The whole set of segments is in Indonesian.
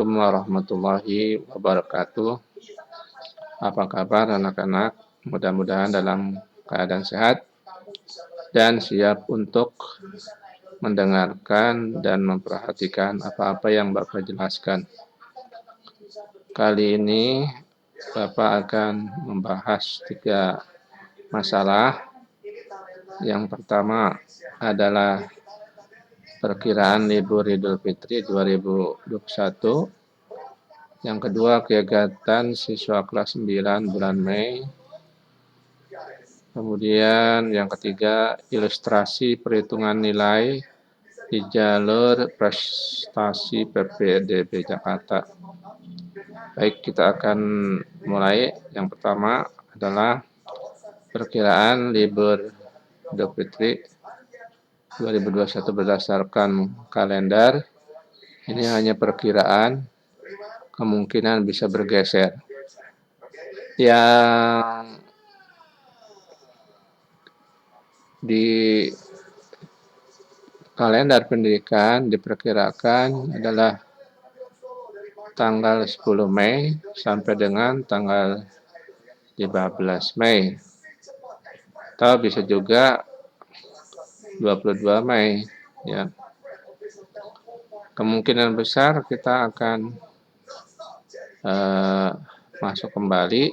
Assalamualaikum warahmatullahi wabarakatuh. Apa kabar anak-anak? Mudah-mudahan dalam keadaan sehat dan siap untuk mendengarkan dan memperhatikan apa-apa yang Bapak jelaskan. Kali ini Bapak akan membahas 3 masalah. Yang pertama adalah perkiraan libur Idul Fitri 2021. Yang kedua, kegiatan siswa kelas 9 bulan Mei. Kemudian yang ketiga, ilustrasi perhitungan nilai di jalur prestasi PPDB Jakarta. Baik, kita akan mulai. Yang pertama adalah perkiraan libur Idul Fitri 2021 berdasarkan kalender. Ini hanya perkiraan, kemungkinan bisa bergeser. Yang di kalender pendidikan diperkirakan adalah tanggal 10 Mei sampai dengan tanggal 15 Mei. Atau bisa juga 22 Mei, ya. Kemungkinan besar kita akan masuk kembali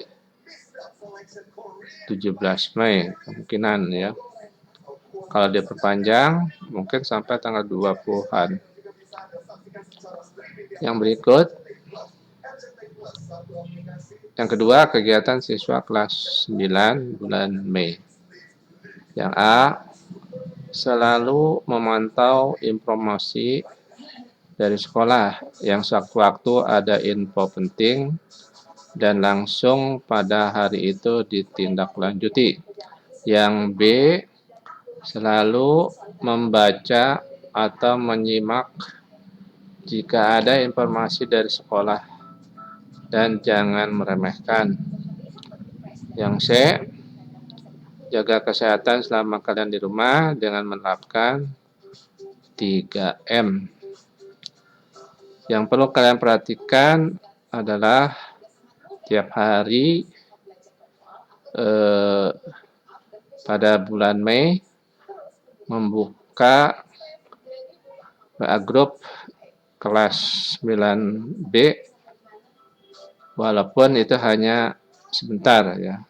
17 Mei, kemungkinan, ya. Kalau diperpanjang mungkin sampai tanggal 20-an. Yang berikut, yang kedua, kegiatan siswa kelas 9 bulan Mei. Yang A, selalu memantau informasi dari sekolah yang sewaktu-waktu ada info penting dan langsung pada hari itu ditindaklanjuti. Yang B, selalu membaca atau menyimak jika ada informasi dari sekolah dan jangan meremehkan. Yang C, jaga kesehatan selama kalian di rumah dengan menerapkan 3M. Yang perlu kalian perhatikan adalah tiap hari pada bulan Mei membuka WA Group kelas 9B, walaupun itu hanya sebentar, ya.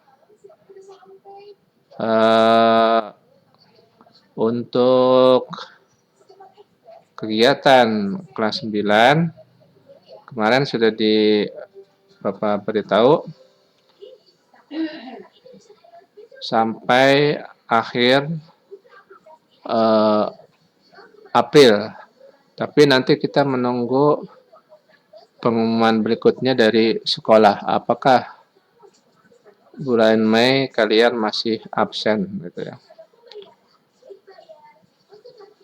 Untuk kegiatan kelas 9 kemarin sudah Bapak beritahu sampai akhir April. Tapi nanti kita menunggu pengumuman berikutnya dari sekolah. Apakah bulan Mei kalian masih absen, gitu ya.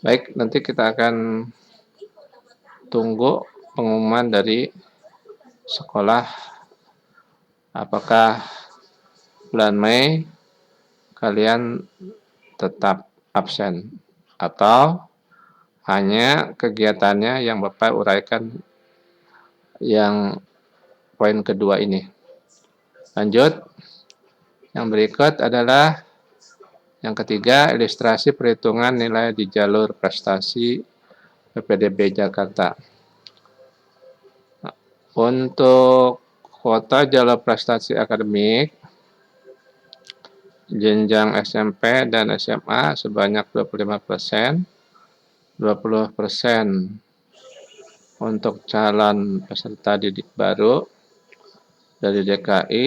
Baik, nanti kita akan tunggu pengumuman dari sekolah apakah bulan Mei kalian tetap absen atau hanya kegiatannya yang Bapak uraikan yang poin kedua ini. Lanjut, yang berikut adalah yang ketiga, ilustrasi perhitungan nilai di jalur prestasi PPDB Jakarta. Untuk kuota jalur prestasi akademik jenjang SMP dan SMA sebanyak 25%, 20% untuk calon peserta didik baru dari DKI,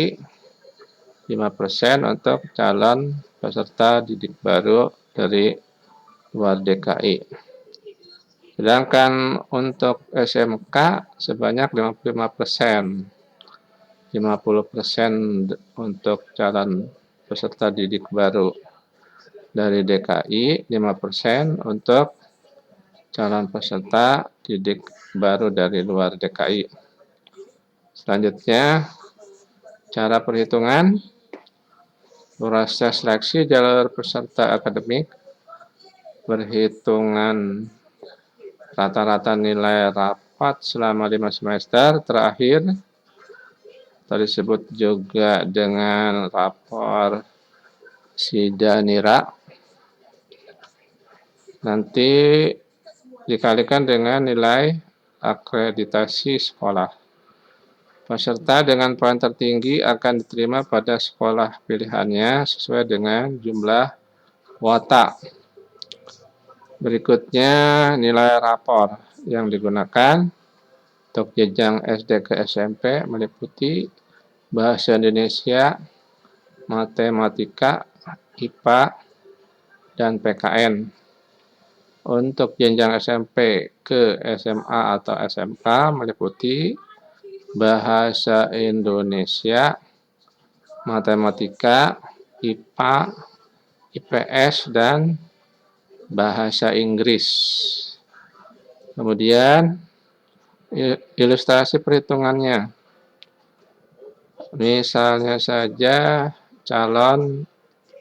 5% untuk calon peserta didik baru dari luar DKI. Sedangkan untuk SMK sebanyak 55%, 50% untuk calon peserta didik baru dari DKI, 5% untuk calon peserta didik baru dari luar DKI. Selanjutnya, cara perhitungan proses seleksi jalur peserta akademik, perhitungan rata-rata nilai rapat selama 5 semester terakhir, atau disebut juga dengan rapor Sidanira, nanti dikalikan dengan nilai akreditasi sekolah. Peserta dengan poin tertinggi akan diterima pada sekolah pilihannya sesuai dengan jumlah kuota. Berikutnya nilai rapor yang digunakan untuk jenjang SD ke SMP meliputi bahasa Indonesia, matematika, IPA, dan PKN. Untuk jenjang SMP ke SMA atau SMK meliputi bahasa Indonesia, matematika, IPA, IPS, dan bahasa Inggris. Kemudian ilustrasi perhitungannya. Misalnya saja calon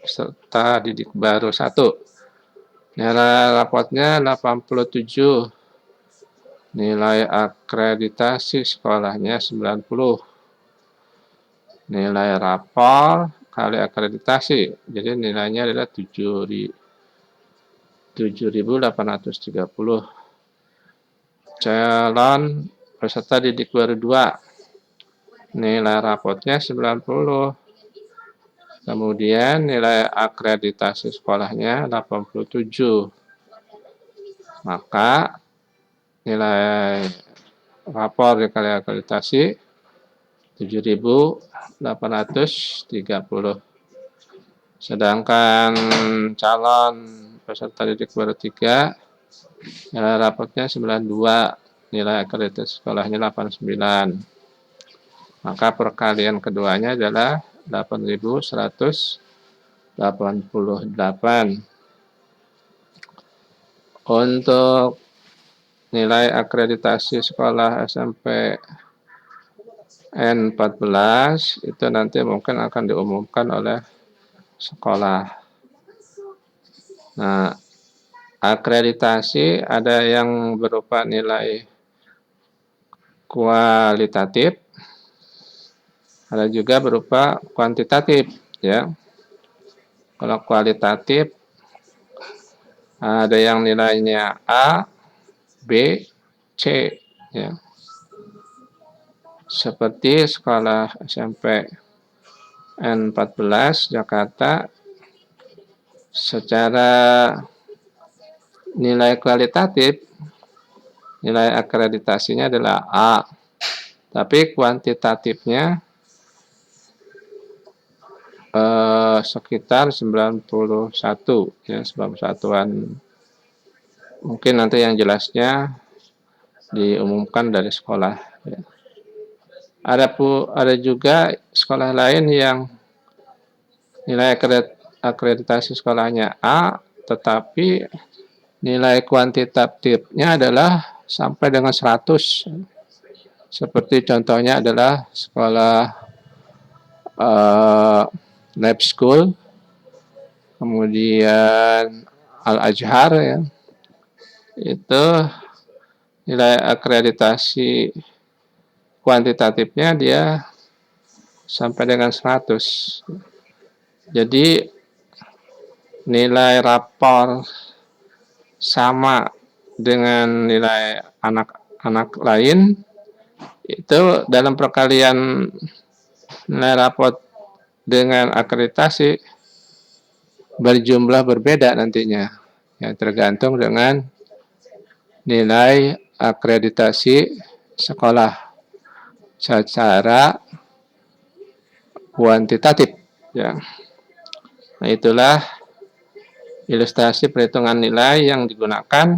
peserta didik baru 1. Nilai rapotnya 87. Nilai akreditasi sekolahnya 90. Nilai rapor kali akreditasi. Jadi nilainya adalah 7.830. Calon peserta didik baru 2. Nilai rapotnya 90. Kemudian nilai akreditasi sekolahnya 87. Maka nilai rapor dikali akreditasi 7.830. Sedangkan calon peserta didik baru 3, nilai rapotnya 92, nilai akreditasi sekolahnya 89. Maka perkalian keduanya adalah 8.188. Untuk nilai akreditasi sekolah SMP N14 itu nanti mungkin akan diumumkan oleh sekolah. Nah, akreditasi ada yang berupa nilai kualitatif, ada juga berupa kuantitatif, ya. Kalau kualitatif ada yang nilainya A, B, C, ya. Seperti sekolah SMP N14 Jakarta, secara nilai kualitatif, nilai akreditasinya adalah A, tapi kuantitatifnya sekitar 91, ya, 91-an. Mungkin nanti yang jelasnya diumumkan dari sekolah, ya. Ada juga sekolah lain yang nilai akreditasi sekolahnya A, tetapi nilai kuantitatifnya adalah sampai dengan 100. Seperti contohnya adalah sekolah Lab School, kemudian Al-Azhar, ya. Itu nilai akreditasi kuantitatifnya dia sampai dengan 100. Jadi nilai rapor sama dengan nilai anak-anak lain itu dalam perkalian nilai rapor dengan akreditasi berjumlah berbeda nantinya, ya, tergantung dengan nilai akreditasi sekolah secara kuantitatif, ya. Nah, itulah ilustrasi perhitungan nilai yang digunakan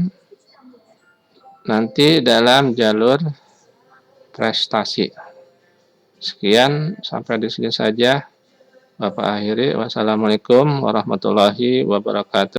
nanti dalam jalur prestasi. Sekian, sampai di sini saja Bapak akhiri. Wassalamualaikum warahmatullahi wabarakatuh.